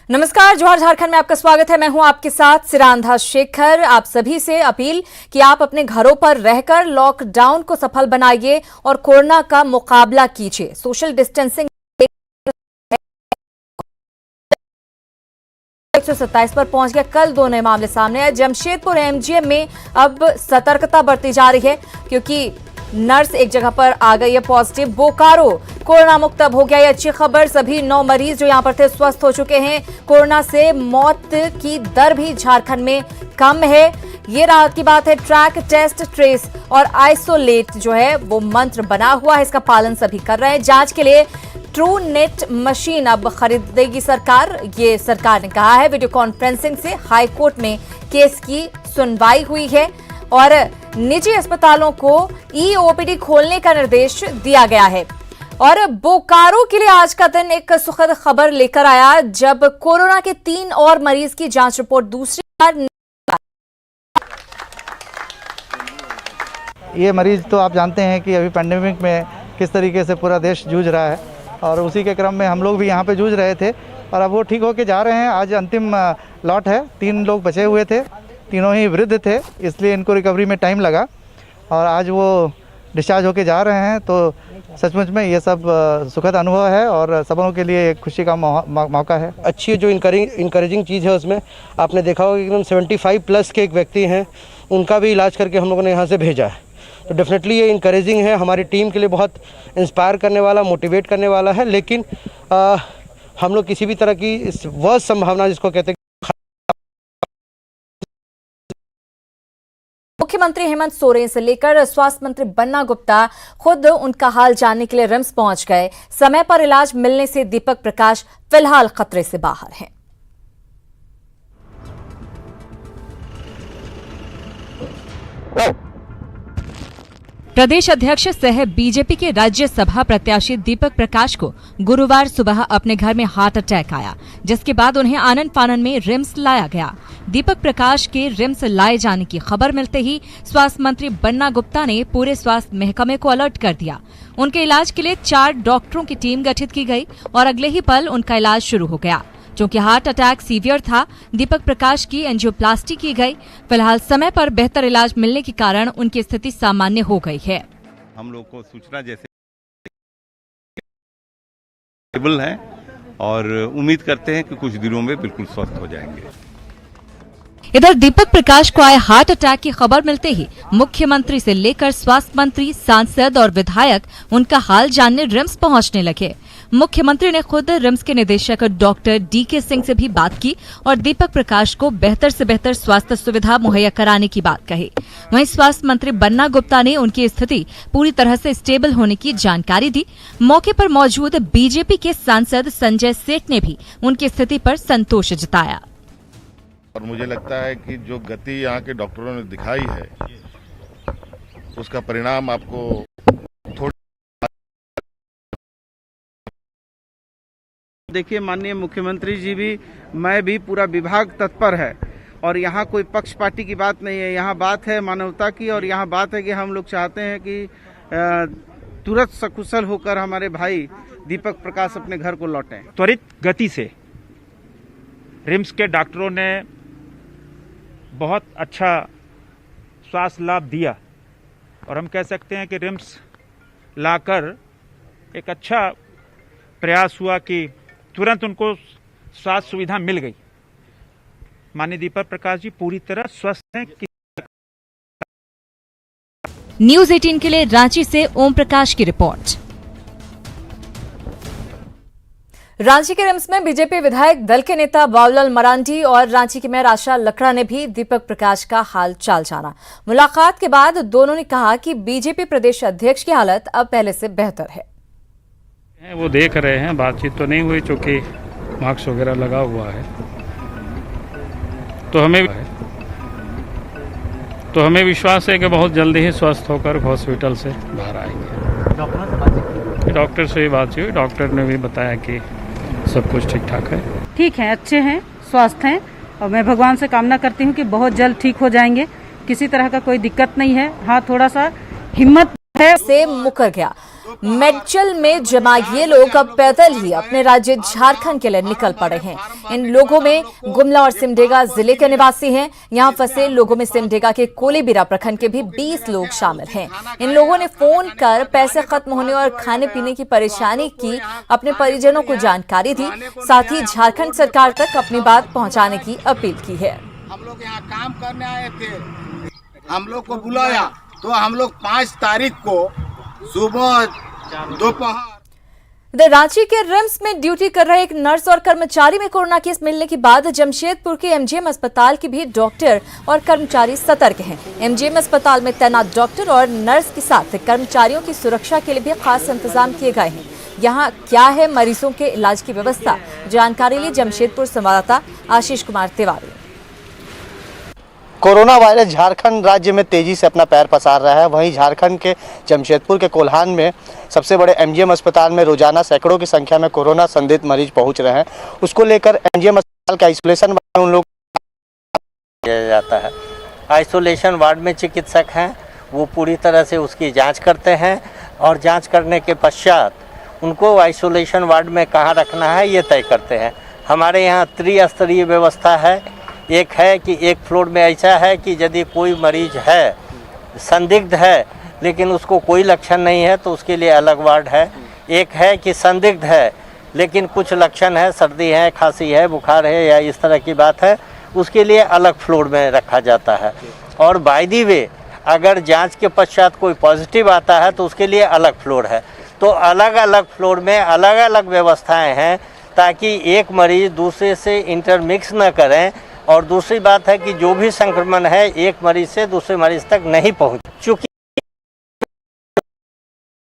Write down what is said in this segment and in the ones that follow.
नमस्कार, जोहार झारखंड में आपका स्वागत है। मैं हूं आपके साथ सिरांधा शेखर। आप सभी से अपील कि आप अपने घरों पर रहकर लॉकडाउन को सफल बनाइए और कोरोना का मुकाबला कीजिए। सोशल डिस्टेंसिंग 127 पर पहुंच गया। कल 2 नए मामले सामने आए। जमशेदपुर एमजीएम में अब सतर्कता बरती जा रही है क्योंकि नर्स एक जगह पर आ गई है पॉजिटिव। बोकारो कोरोना मुक्त अब हो गया। ये अच्छी खबर। सभी 9 मरीज जो यहां पर थे स्वस्थ हो चुके हैं। कोरोना से मौत की दर भी झारखंड में कम है। ये राहत की बात है। ट्रैक, टेस्ट, ट्रेस और आइसोलेट जो है वो मंत्र बना हुआ है। इसका पालन सभी कर रहे हैं। जांच के लिए ट्रू नेट मशीन अब खरीदेगी सरकार, ये सरकार ने कहा है। वीडियो कॉन्फ्रेंसिंग से हाईकोर्ट में केस की सुनवाई हुई है और निजी अस्पतालों को ई-ओपीडी खोलने का निर्देश दिया गया है। और बोकारो के लिए आज का दिन एक सुखद खबर लेकर आया जब कोरोना के 3 और मरीज की जांच रिपोर्ट दूसरी बार। ये मरीज तो आप जानते हैं कि अभी पैंडेमिक में किस तरीके से पूरा देश जूझ रहा है और उसी के क्रम में हम लोग भी यहाँ पे जूझ रहे थे और अब वो ठीक होके जा रहे हैं। आज अंतिम लॉट है। 3 लोग बचे हुए थे, तीनों ही वृद्ध थे, इसलिए इनको रिकवरी में टाइम लगा और आज वो डिस्चार्ज होके जा रहे हैं। तो सचमुच में ये सब सुखद अनुभव है और सबों के लिए एक खुशी का मौका है। अच्छी जो इनकरेजिंग चीज़ है उसमें आपने देखा होगा एकदम 75 प्लस के एक व्यक्ति हैं, उनका भी इलाज करके हम लोगों ने यहाँ से भेजा है। तो डेफिनेटली ये इनकरेजिंग है, हमारी टीम के लिए बहुत इंस्पायर करने वाला, मोटिवेट करने वाला है। लेकिन हम लोग किसी भी तरह की इस वर्स्ट संभावना जिसको कहते हैं। मुख्यमंत्री हेमंत सोरेन से लेकर स्वास्थ्य मंत्री बन्ना गुप्ता खुद उनका हाल जानने के लिए रिम्स पहुंच गए। समय पर इलाज मिलने से दीपक प्रकाश फिलहाल खतरे से बाहर हैं। प्रदेश अध्यक्ष सह बीजेपी के राज्यसभा प्रत्याशी दीपक प्रकाश को गुरुवार सुबह अपने घर में हार्ट अटैक आया, जिसके बाद उन्हें आनन फानन में रिम्स लाया गया। दीपक प्रकाश के रिम्स लाए जाने की खबर मिलते ही स्वास्थ्य मंत्री बन्ना गुप्ता ने पूरे स्वास्थ्य महकमे को अलर्ट कर दिया। उनके इलाज के लिए 4 डॉक्टरों की टीम गठित की गई और अगले ही पल उनका इलाज शुरू हो गया। चूंकि हार्ट अटैक सीवियर था, दीपक प्रकाश की एंजियोप्लास्टी की गई। फिलहाल समय पर बेहतर इलाज मिलने के कारण उनकी स्थिति सामान्य हो गई है। हम लोग को सूचना जैसे स्टेबल है और उम्मीद करते हैं कि कुछ दिनों में बिल्कुल स्वस्थ हो जाएंगे। इधर दीपक प्रकाश को आए हार्ट अटैक की खबर मिलते ही मुख्यमंत्री से लेकर स्वास्थ्य मंत्री, सांसद और विधायक उनका हाल जानने रिम्स पहुंचने लगे। मुख्यमंत्री ने खुद रिम्स के निदेशक डॉक्टर डीके सिंह से भी बात की और दीपक प्रकाश को बेहतर से बेहतर स्वास्थ्य सुविधा मुहैया कराने की बात कही। वहीं स्वास्थ्य मंत्री बन्ना गुप्ता ने उनकी स्थिति पूरी तरह से स्टेबल होने की जानकारी दी। मौके पर मौजूद बीजेपी के सांसद संजय सेठ ने भी उनकी स्थिति पर संतोष जताया। और मुझे लगता है कि जो गति यहाँ के डॉक्टरों ने दिखाई है उसका परिणाम आपको देखिए, माननीय मुख्यमंत्री जी भी, मैं भी, पूरा विभाग तत्पर है और यहाँ कोई पक्ष पार्टी की बात नहीं है। यहाँ बात है मानवता की और यहाँ बात है कि हम लोग चाहते हैं कि तुरंत सकुशल होकर हमारे भाई दीपक प्रकाश अपने घर को लौटें। त्वरित गति से रिम्स के डॉक्टरों ने बहुत अच्छा स्वास्थ्य लाभ दिया और हम कह सकते हैं कि रिम्स लाकर एक अच्छा प्रयास हुआ कि तुरंत उनको स्वास्थ्य सुविधा मिल गई। माननीय दीपक प्रकाश जी पूरी तरह स्वस्थ हैं। न्यूज़ 18 के लिए रांची से ओम प्रकाश की रिपोर्ट। रांची के रिम्स में बीजेपी विधायक दल के नेता बाबूलाल मरांडी और रांची की मेयर आशा लकड़ा ने भी दीपक प्रकाश का हाल चाल जाना। मुलाकात के बाद दोनों ने कहा कि बीजेपी प्रदेश अध्यक्ष की हालत अब पहले से बेहतर है। वो देख रहे हैं, बातचीत तो नहीं हुई क्योंकि मास्क वगैरह लगा हुआ है। तो हमें विश्वास है कि बहुत जल्दी ही स्वस्थ होकर हॉस्पिटल से बाहर आएंगे। डॉक्टर से भी बात हुई, डॉक्टर ने भी बताया कि सब कुछ ठीक ठाक है। ठीक है, अच्छे हैं, स्वस्थ हैं और मैं भगवान से कामना करती हूँ कि बहुत जल्द ठीक हो जाएंगे। किसी तरह का कोई दिक्कत नहीं है। हाँ, थोड़ा सा हिम्मत है से मुकर गया। मेडचल में जमा ये लोग अब पैदल ही अपने राज्य झारखंड के लिए निकल पड़े हैं। इन लोगों में गुमला और सिमडेगा जिले के निवासी हैं। यहां फंसे लोगों में सिमडेगा के कोलेबिरा प्रखंड के भी 20 लोग शामिल हैं। इन लोगों ने फोन कर पैसे खत्म होने और खाने पीने की परेशानी की अपने परिजनों को जानकारी दी, साथ ही झारखंड सरकार तक अपनी बात पहुंचाने की अपील की है। हम लोग यहाँ काम करने आए थे, हम लोग को बुलाया तो हम लोग 5 तारीख को सुबह दोपहर। रांची के रिम्स में ड्यूटी कर रहे एक नर्स और कर्मचारी में कोरोना केस मिलने के बाद जमशेदपुर के एमजीएम अस्पताल के भी डॉक्टर और कर्मचारी सतर्क हैं। एमजीएम अस्पताल में तैनात डॉक्टर और नर्स के साथ कर्मचारियों की सुरक्षा के लिए भी खास इंतजाम किए गए हैं। यहाँ क्या है मरीजों के इलाज की व्यवस्था, जानकारी ली जमशेदपुर संवाददाता आशीष कुमार तिवारी। कोरोना वायरस झारखंड राज्य में तेजी से अपना पैर पसार रहा है। वहीं झारखंड के जमशेदपुर के कोल्हान में सबसे बड़े एमजीएम अस्पताल में रोजाना सैकड़ों की संख्या में कोरोना संदिग्ध मरीज पहुंच रहे हैं। उसको लेकर एमजीएम अस्पताल का आइसोलेशन वार्ड उन लोग किया जाता है। आइसोलेशन वार्ड में चिकित्सक हैं, वो पूरी तरह से उसकी जाँच करते हैं और जाँच करने के पश्चात उनको आइसोलेशन वार्ड में कहाँ रखना है ये तय करते हैं। हमारे यहाँ त्रिस्तरीय व्यवस्था है। एक है कि एक फ्लोर में ऐसा है कि यदि कोई मरीज है, संदिग्ध है, लेकिन उसको कोई लक्षण नहीं है तो उसके लिए अलग वार्ड है। एक है कि संदिग्ध है लेकिन कुछ लक्षण है, सर्दी है, खांसी है, बुखार है या इस तरह की बात है, उसके लिए अलग फ्लोर में रखा जाता है। और बाय द वे अगर जांच के पश्चात कोई पॉजिटिव आता है तो उसके लिए अलग फ्लोर है। तो अलग अलग फ्लोर में अलग अलग व्यवस्थाएं हैं ताकि एक मरीज दूसरे से इंटरमिक्स न करें। और दूसरी बात है कि जो भी संक्रमण है एक मरीज से दूसरे मरीज तक नहीं पहुंच चुकी।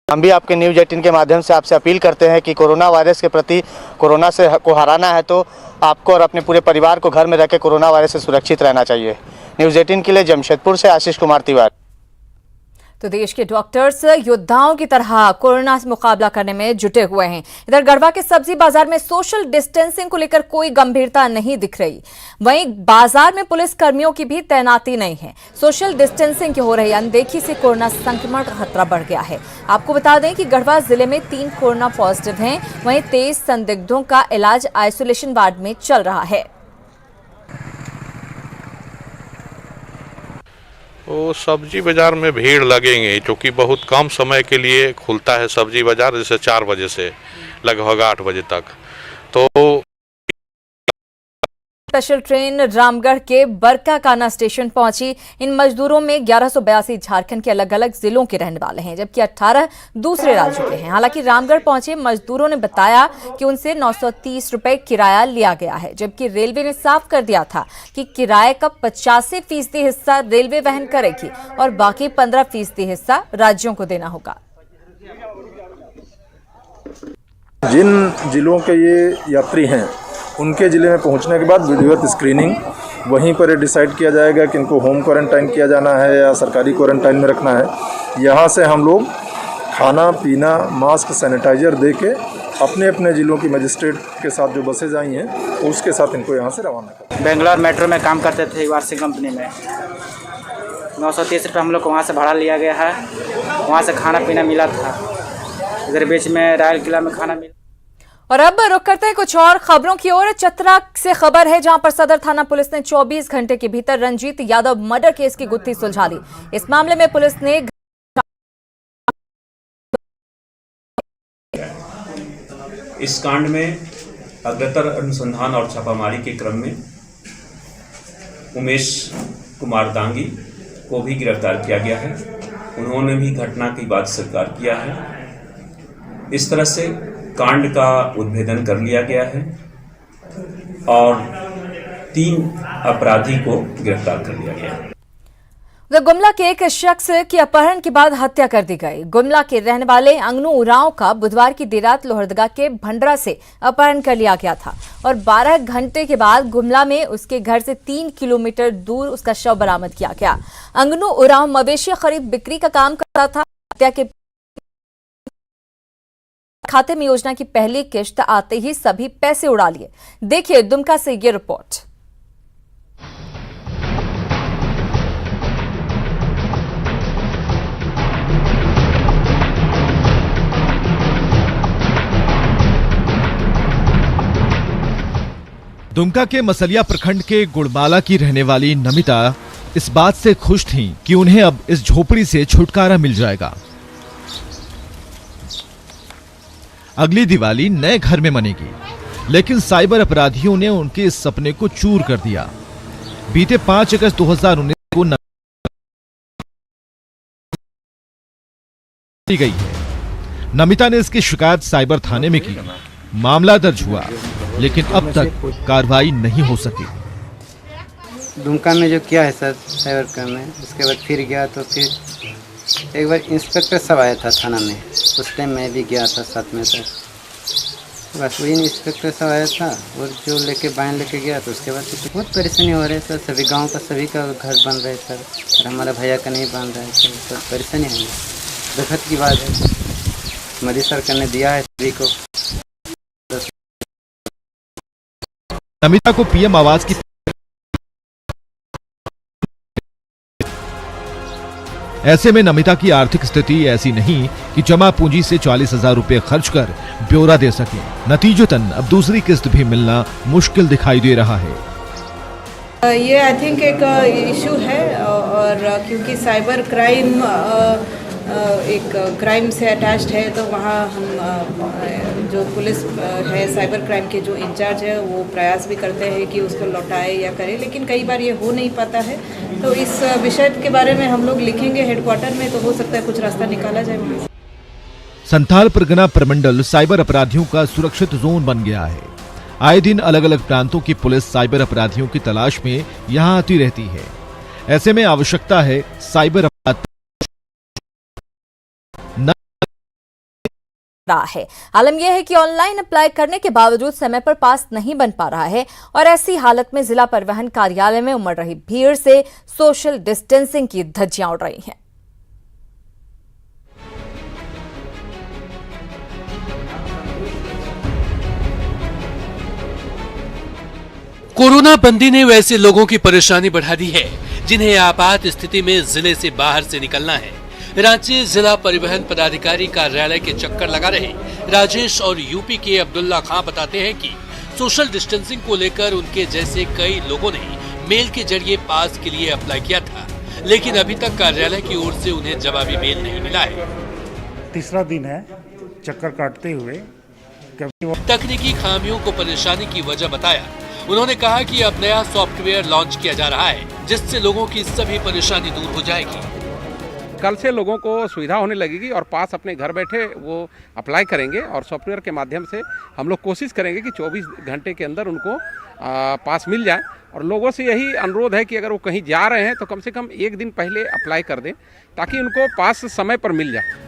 हम भी आपके न्यूज़ 18 के माध्यम से आपसे अपील करते हैं कि कोरोना वायरस के प्रति, कोरोना से को हराना है तो आपको और अपने पूरे परिवार को घर में रह के कोरोना वायरस से सुरक्षित रहना चाहिए। न्यूज़ 18 के लिए जमशेदपुर से आशीष कुमार तिवारी। तो देश के डॉक्टर्स योद्धाओं की तरह कोरोना से मुकाबला करने में जुटे हुए हैं। इधर गढ़वा के सब्जी बाजार में सोशल डिस्टेंसिंग को लेकर कोई गंभीरता नहीं दिख रही। वहीं बाजार में पुलिस कर्मियों की भी तैनाती नहीं है। सोशल डिस्टेंसिंग की हो रही अनदेखी से कोरोना संक्रमण का खतरा बढ़ गया है। आपको बता दें कि गढ़वा जिले में 3 कोरोना पॉजिटिव हैं। वहीं 23 संदिग्धों का इलाज आइसोलेशन वार्ड में चल रहा है। वो सब्जी बाजार में भीड़ लगेंगे क्योंकि बहुत कम समय के लिए खुलता है सब्जी बाजार, जैसे 4 बजे से लगभग 8 बजे तक। तो स्पेशल ट्रेन रामगढ़ के बरकाकाना स्टेशन पहुंची। इन मजदूरों में 1182 झारखंड के अलग अलग जिलों के रहने वाले हैं, जबकि 18 दूसरे राज्यों के हैं। हालांकि रामगढ़ पहुंचे मजदूरों ने बताया कि उनसे 930 रुपए किराया लिया गया है, जबकि रेलवे ने साफ कर दिया था कि किराए का 85% हिस्सा रेलवे वहन करेगी और बाकी 15% हिस्सा राज्यों को देना होगा। जिन जिलों के ये यात्री हैं उनके ज़िले में पहुंचने के बाद विधिवत स्क्रीनिंग वहीं पर डिसाइड किया जाएगा कि इनको होम क्वारंटाइन किया जाना है या सरकारी क्वारंटाइन में रखना है। यहाँ से हम लोग खाना पीना, मास्क, सैनिटाइजर दे के अपने अपने ज़िलों की मजिस्ट्रेट के साथ जो बसेज आई हैं उसके साथ इनको यहाँ से रवाना कर। बेंगलोर मेट्रो में काम करते थे वार्षिक कंपनी में। 930 रुपये हम लोग को वहाँ से भाड़ा लिया गया है। वहाँ से खाना पीना मिला था। इधर बीच में रायल किला में खाना मिला। और अब रुक करते हैं कुछ और खबरों की ओर। चतरा से खबर है, जहां पर सदर थाना पुलिस ने 24 घंटे के भीतर रंजीत यादव मर्डर केस की गुत्थी सुलझा ली। इस मामले में पुलिस ने इस कांड में अग्रतर अनुसंधान और छापामारी के क्रम में उमेश कुमार दांगी को भी गिरफ्तार किया गया है। उन्होंने भी घटना की बात स्वीकार किया है। इस तरह से कांड का उद्भेदन कर लिया गया है और 3 अपराधी को गिरफ्तार कर लिया गया है। गुमला के एक शख्स की अपहरण के बाद हत्या कर दी गई। गुमला के रहने वाले अंगनू उरांव का बुधवार की देर रात लोहरदगा के भंडरा से अपहरण कर लिया गया था और 12 घंटे के बाद गुमला में उसके घर से 3 किलोमीटर दूर उसका शव बरामद किया गया। अंगनू उरांव मवेशी खरीद बिक्री का काम करता था। हत्या के खाते में योजना की पहली किश्त आते ही सभी पैसे उड़ा लिए। देखिए दुमका से ये रिपोर्ट। दुमका के मसलिया प्रखंड के गुड़माला की रहने वाली नमिता इस बात से खुश थीं कि उन्हें अब इस झोपड़ी से छुटकारा मिल जाएगा। अगली दिवाली नए घर में मनेगी, लेकिन साइबर अपराधियों ने उनके इस सपने को चूर कर दिया। बीते 5 अगस्त 2019 को गई है। नमिता ने इसकी शिकायत साइबर थाने में की। मामला दर्ज हुआ, लेकिन अब तक कार्रवाई नहीं हो सकी। दुमका में जो किया है सर साइबर क्राइम में, उसके बाद फिर गया तो फिर एक बार इंस्पेक्टर सब आया था थाना में, उस टाइम मैं भी गया था साथ में सर। बस वही इंस्पेक्टर सब आया था और जो लेके बाइन लेके गया तो उसके बाद तो बहुत परेशानी हो रही है सर। सभी गांव का सभी का घर बन रहा है सर, और हमारा भैया का नहीं बन रहा है सर। बहुत परेशानी है, दुखद की बात है। मोदी सरकार ने दिया है सभी को। नमिता को पीएम आवास की ऐसे में नमिता की आर्थिक स्थिति ऐसी नहीं कि जमा पूंजी से 40,000 रुपए खर्च कर ब्यौरा दे सके। नतीजतन अब दूसरी किस्त भी मिलना मुश्किल दिखाई दे रहा है। ये आई थिंक एक इशू है, और क्योंकि साइबर क्राइम एक क्राइम से अटैच्ड है, तो वहाँ हम जो पुलिस है साइबर क्राइम के जो इंचार्ज है वो प्रयास भी करते हैं कि उसको लौटाए या करे, लेकिन कई बार ये हो नहीं पाता है। तो इस विषय के बारे में हम लोग लिखेंगे हेडक्वार्टर में, तो हो सकता है कुछ रास्ता निकाला जाए वहाँ से। संथाल परगना प्रमंडल साइबर अपराधियों का सुरक्षित जोन बन गया है। आए दिन अलग अलग प्रांतों की पुलिस साइबर अपराधियों की तलाश में यहां आती रहती है। ऐसे में आवश्यकता है साइबर अपराध है। आलम यह है कि ऑनलाइन अप्लाई करने के बावजूद समय पर पास नहीं बन पा रहा है, और ऐसी हालत में जिला परिवहन कार्यालय में उमड़ रही भीड़ से सोशल डिस्टेंसिंग की धज्जियां उड़ रही हैं। कोरोना बंदी ने वैसे लोगों की परेशानी बढ़ा दी है जिन्हें आपात स्थिति में जिले से बाहर से निकलना है। रांची जिला परिवहन पदाधिकारी कार्यालय के चक्कर लगा रहे राजेश और यूपी के अब्दुल्ला खां बताते हैं कि सोशल डिस्टेंसिंग को लेकर उनके जैसे कई लोगों ने मेल के जरिए पास के लिए अप्लाई किया था, लेकिन अभी तक कार्यालय की ओर से उन्हें जवाबी मेल नहीं मिला है। तीसरा दिन है चक्कर काटते हुए। तकनीकी खामियों को परेशानी की वजह बताया। उन्होंने कहा कि अब नया सॉफ्टवेयर लॉन्च किया जा रहा है, जिससे लोगों की सभी परेशानी दूर हो जाएगी। कल से लोगों को सुविधा होने लगेगी और पास अपने घर बैठे वो अप्लाई करेंगे, और सॉफ्टवेयर के माध्यम से हम लोग कोशिश करेंगे कि 24 घंटे के अंदर उनको पास मिल जाए। और लोगों से यही अनुरोध है कि अगर वो कहीं जा रहे हैं तो कम से कम एक दिन पहले अप्लाई कर दें, ताकि उनको पास समय पर मिल जाए।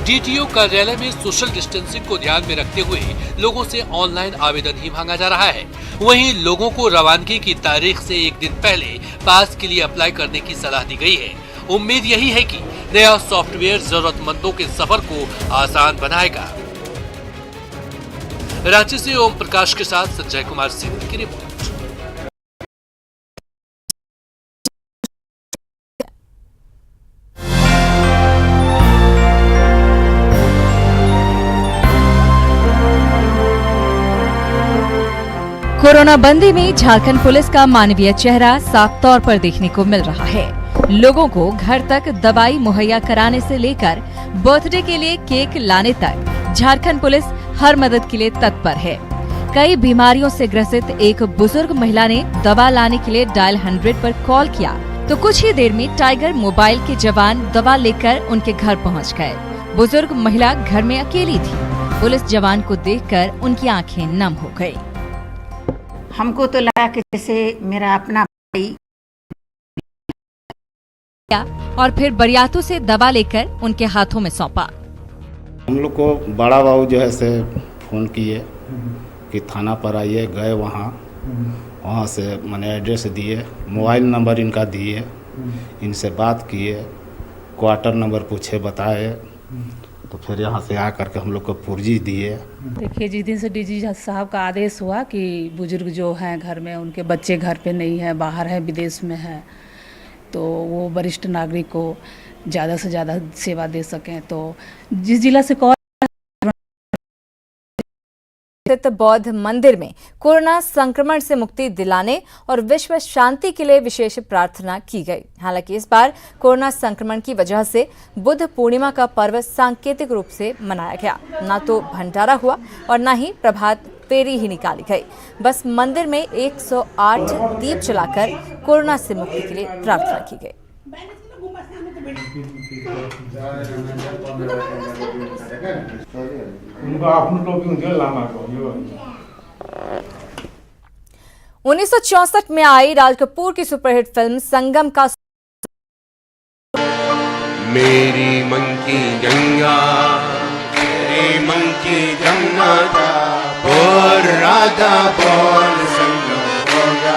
डीटीओ कार्यालय में सोशल डिस्टेंसिंग को ध्यान में रखते हुए लोगों से ऑनलाइन आवेदन ही मांगा जा रहा है। वहीं लोगों को रवानगी की तारीख से एक दिन पहले पास के लिए अप्लाई करने की सलाह दी गई है। उम्मीद यही है कि नया सॉफ्टवेयर जरूरतमंदों के सफर को आसान बनाएगा। रांची से ओम प्रकाश के साथ संजय कुमार सिंह की रिपोर्ट। कोरोना बंदी में झारखंड पुलिस का मानवीय चेहरा साफ तौर पर देखने को मिल रहा है। लोगों को घर तक दवाई मुहैया कराने से लेकर बर्थडे के लिए केक लाने तक झारखंड पुलिस हर मदद के लिए तत्पर है। कई बीमारियों से ग्रसित एक बुजुर्ग महिला ने दवा लाने के लिए डायल 100 पर कॉल किया तो कुछ ही देर में टाइगर मोबाइल के जवान दवा लेकर उनके घर पहुंच गए। बुजुर्ग महिला घर में अकेली थी। पुलिस जवान को देखकर उनकी आंखें नम हो गई। हमको तो लगा कि जैसे मेरा अपना भाई, और फिर बरियातों से दवा लेकर उनके हाथों में सौंपा। हम लोग को बड़ा बाबू जो है से फोन किए कि थाना पर आइए। गए वहाँ से मैंने एड्रेस दिए, मोबाइल नंबर इनका दिए, इनसे बात किए, क्वार्टर नंबर पूछे, बताए, तो फिर यहाँ से आकर के हम लोग को पुर्जी दिए। देखिए, जिस दिन से डीजी साहब का आदेश हुआ कि बुजुर्ग जो हैं घर में, उनके बच्चे घर पे नहीं है, बाहर है, विदेश में है, तो वो वरिष्ठ नागरिक को ज़्यादा से ज़्यादा सेवा दे सकें, तो जिस जिला से कॉल स्थित बौद्ध मंदिर में कोरोना संक्रमण से मुक्ति दिलाने और विश्व शांति के लिए विशेष प्रार्थना की गई। हालांकि इस बार कोरोना संक्रमण की वजह से बुद्ध पूर्णिमा का पर्व सांकेतिक रूप से मनाया गया। न तो भंडारा हुआ और न ही प्रभात फेरी ही निकाली गई। बस मंदिर में 108 दीप जलाकर कोरोना से मुक्ति के लिए प्रार्थना की गई। उन्नीस 1964 में आई राज कपूर की सुपरहिट फिल्म संगम का मेरी मन की गंगा, मेरी मन की गंगा बोल राधा बोल संगम हो गया।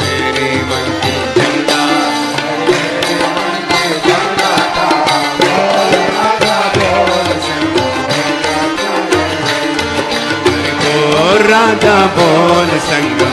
मेरी मन की गंगा राधा बोल संगम।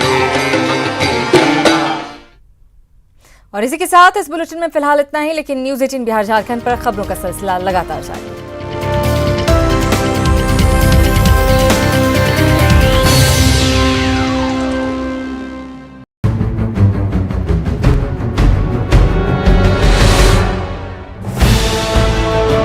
मेरी मन की गंगा। और इसी के साथ इस बुलेटिन में फिलहाल इतना ही, लेकिन न्यूज़ 18 बिहार झारखंड पर खबरों का सिलसिला लगातार जारी है।